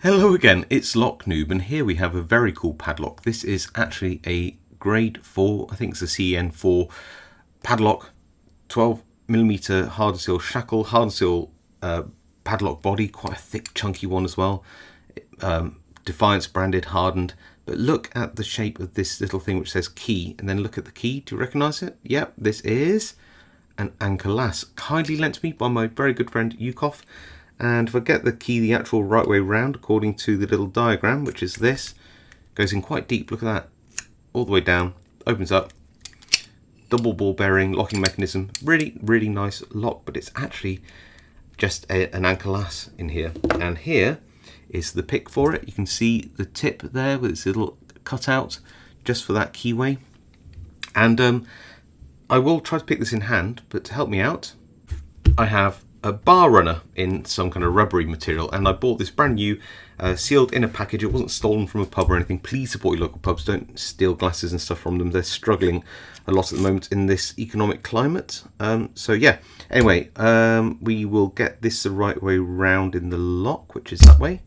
Hello again, it's Lock Noob, and here we have a very cool padlock. This is actually a grade 4, I think it's a CN4 padlock, 12mm hard seal shackle, hard seal padlock body, quite a thick chunky one as well. Defiance branded, hardened. But look at the shape of this little thing which says key, and then look at the key. Do you recognise it? Yep, this is an anchor lass, kindly lent to me by my very good friend Yukov. And if I get the key the actual right way round, according to the little diagram, which is this, goes in quite deep, look at that, all the way down, opens up, double ball bearing, locking mechanism, really nice lock, but it's actually just an anchor lass in here. And here is the pick for it. You can see the tip there with its little cutout, just for that keyway. And I will try to pick this in hand, but to help me out, I have a bar runner in some kind of rubbery material, and I bought this brand new sealed in a package. It wasn't stolen from a pub or anything. Please support your local pubs, don't steal glasses and stuff from them. They're struggling a lot at the moment in this economic climate. So yeah, anyway, we will get this the right way round in the lock, which is that way,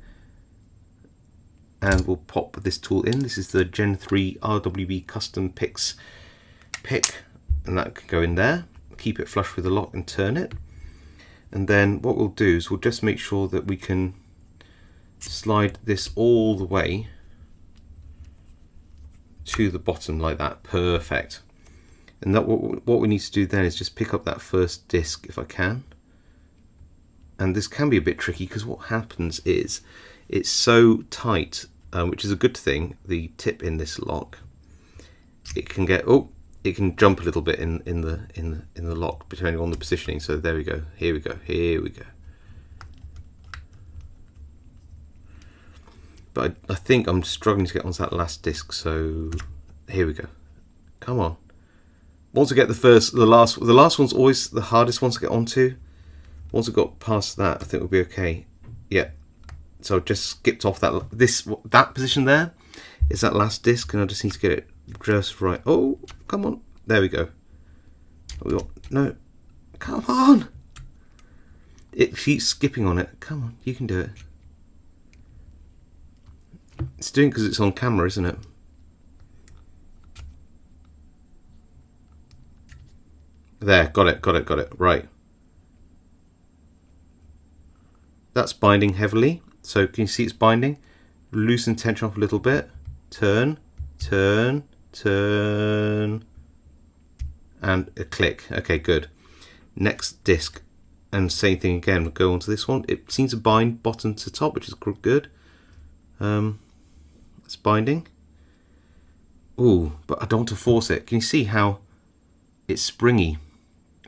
and we'll pop this tool in. This is the Gen 3 RWB custom picks pick, and that can go in there. Keep it flush with the lock and turn it. And then what we'll do is we'll just make sure that we can slide this all the way to the bottom like that. Perfect. And that what we need to do then is just pick up that first disc if I can. And this can be a bit tricky because what happens is it's so tight, which is a good thing, the tip in this lock. It can get, it can jump a little bit in the lock depending on the positioning. So there we go. Here we go. Here we go. But I think I'm struggling to get onto that last disc. So here we go. Come on. Once I get the last one's always the hardest one to get onto. Once I got past that, I think we'll be okay. Yeah. So I've just skipped off that position there. Is that last disc, and I just need to get it just right. Oh, come on. There we go. No. Come on. It keeps skipping on it. Come on, you can do it. It's doing because it's on camera, isn't it? There, got it. Right. That's binding heavily. So can you see it's binding? Loosen tension off a little bit. Turn, and a click. Okay, good. Next disc, and same thing again. We'll go on to this one. It seems to bind bottom to top, which is good. It's binding. Ooh, but I don't want to force it. Can you see how it's springy?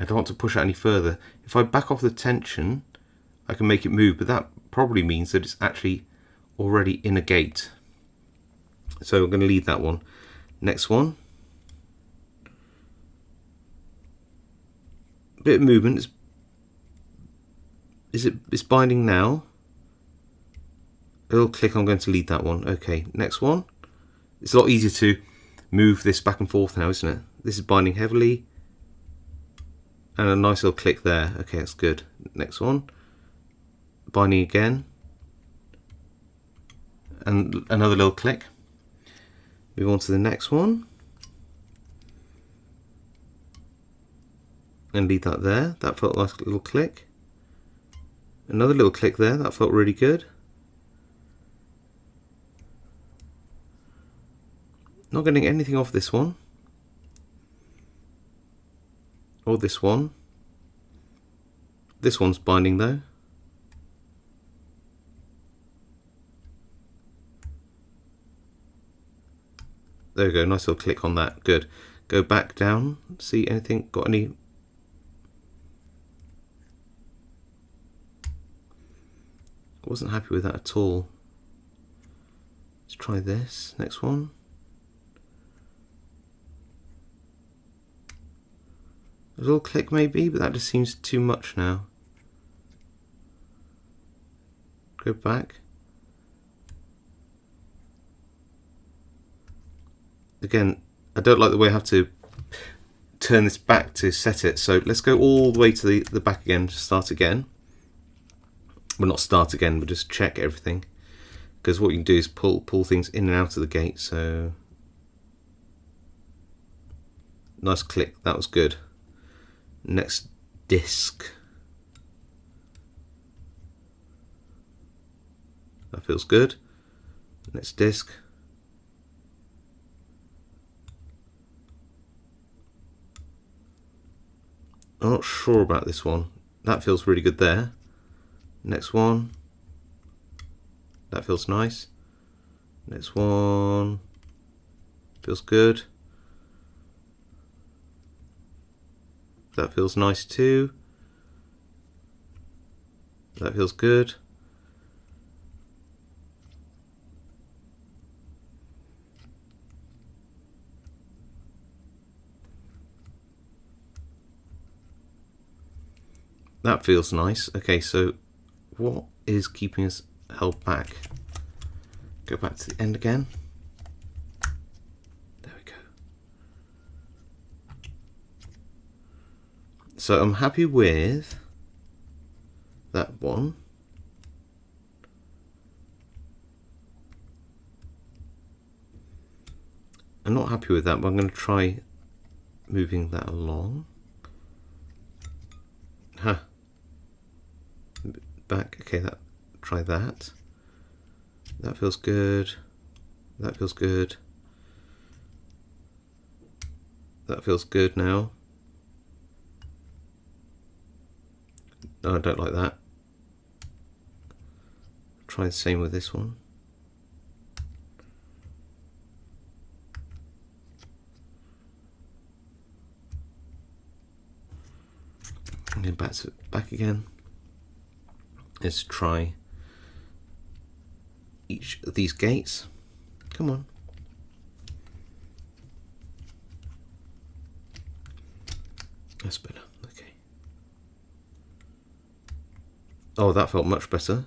I don't want to push it any further. If I back off the tension, I can make it move, but that probably means that it's actually already in a gate. So I'm going to leave that one. Next one. Bit of movement. It's binding now. A little click. I'm going to leave that one. Okay, next one. It's a lot easier to move this back and forth now, isn't it? This is binding heavily. And a nice little click there. Okay, that's good. Next one. Binding again. And another little click. Move on to the next one. And leave that there. That felt like a little click. Another little click there. That felt really good. Not getting anything off this one. Or this one. This one's binding though. There we go, nice little click on that, good. Go back down, see anything, got any? I wasn't happy with that at all. Let's try this, next one. A little click maybe, but that just seems too much now. Go back. Again, I don't like the way I have to turn this back to set it, so let's go all the way to the back again, start again. Well, not start again, but just check everything. because what you can do is pull things in and out of the gate. So nice click, that was good. Next disc. That feels good. Next disc. I'm not sure about this one. That feels really good there. Next one. That feels nice. Next one. Feels good. That feels nice too. That feels good. That feels nice. Okay, so what is keeping us held back? Go back to the end again. There we go. So I'm happy with that one. I'm not happy with that, but I'm going to try moving that along. Huh. Back. Okay, try that. That feels good. That feels good. That feels good now. No, I don't like that. Try the same with this one. And then back again. Let's try each of these gates. Come on. That's better. Okay. Oh, that felt much better.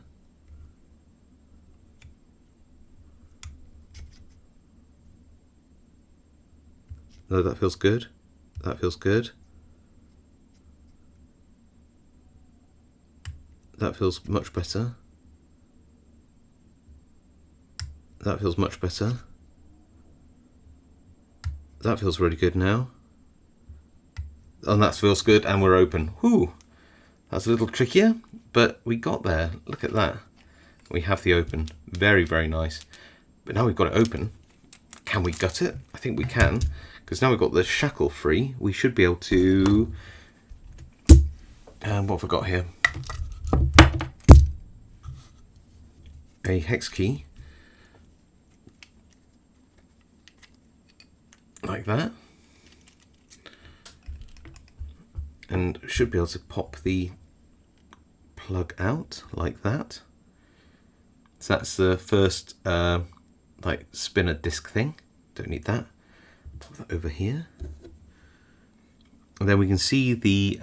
No, that feels good. That feels good. That feels much better. That feels much better. That feels really good now. And that feels good, and we're open. Whew. That's a little trickier, but we got there. Look at that. We have the open. Very, very nice. But now we've got it open. Can we gut it? I think we can, because now we've got the shackle free. We should be able to... what have I got here? A hex key. Like that. And should be able to pop the plug out like that. So that's the first like spinner disc thing. Don't need that. Pop that over here. And then we can see the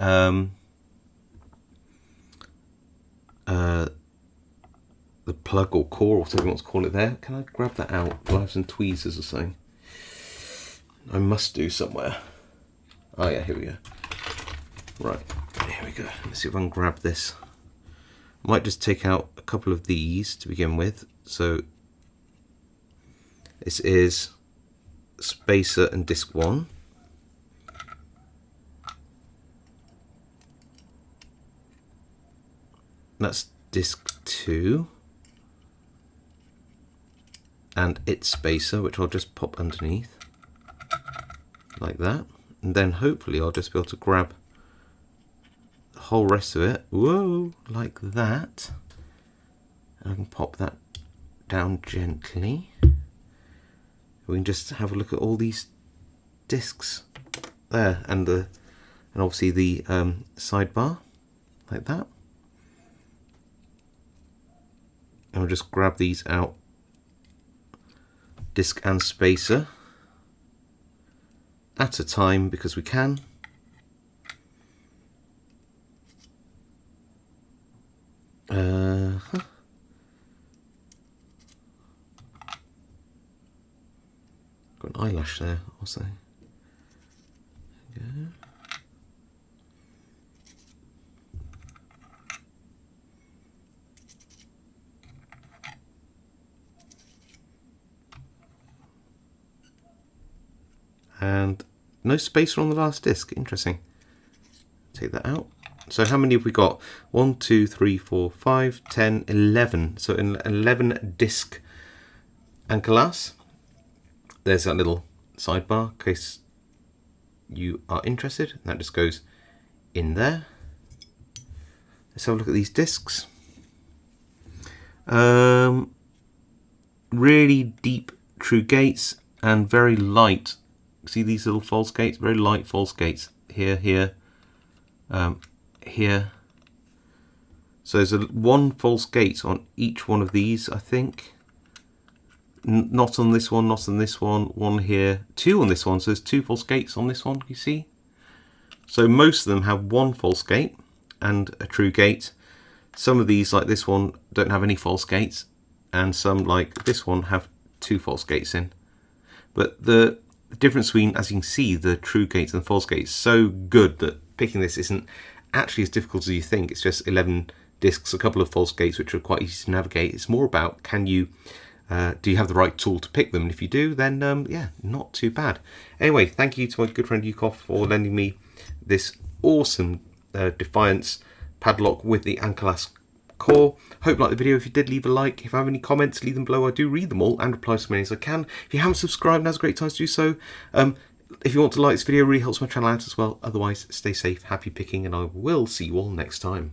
plug or core, or whatever you want to call it there. Can I grab that out? Do I have some tweezers or something? I must do somewhere. Oh yeah, here we go. Right, here we go. Let's see if I can grab this. I might just take out a couple of these to begin with. So this is spacer and disc 1. That's disc 2. And its spacer, which I'll just pop underneath. Like that. And then hopefully I'll just be able to grab the whole rest of it. Whoa! Like that. And I can pop that down gently. We can just have a look at all these discs there, and obviously the sidebar, like that. And we'll just grab these out, disc and spacer, at a time because we can. Got an eyelash there also. There we go. and no spacer on the last disc. Interesting. Take that out. So how many have we got? 1, 2, 3, 4, 5, 10, 11. So an 11 disc Ankylas. There's that little sidebar in case you are interested. That just goes in there. Let's have a look at these discs. Really deep true gates and very light. See these little false gates? Very light false gates. Here, here, here. So there's one false gate on each one of these, I think. Not on this one, not on this one. One here, 2 on this one. So there's 2 false gates on this one, you see? So most of them have 1 false gate and a true gate. Some of these, like this one, don't have any false gates. And some, like this one, have 2 false gates in. But the difference between, as you can see, the true gates and the false gates is so good that picking this isn't actually as difficult as you think. It's just 11 discs, a couple of false gates, which are quite easy to navigate. It's more about, can you, do you have the right tool to pick them? And if you do, then yeah, not too bad. Anyway, thank you to my good friend Yukov for lending me this awesome Defiance padlock with the Ankylas core. Hope you liked the video. If you did, leave a like. If I have any comments, leave them below. I do read them all and reply to as many as I can. If you haven't subscribed, now's a great time to do so. If you want to like this video, it really helps my channel out as well. Otherwise, stay safe, happy picking, and I will see you all next time.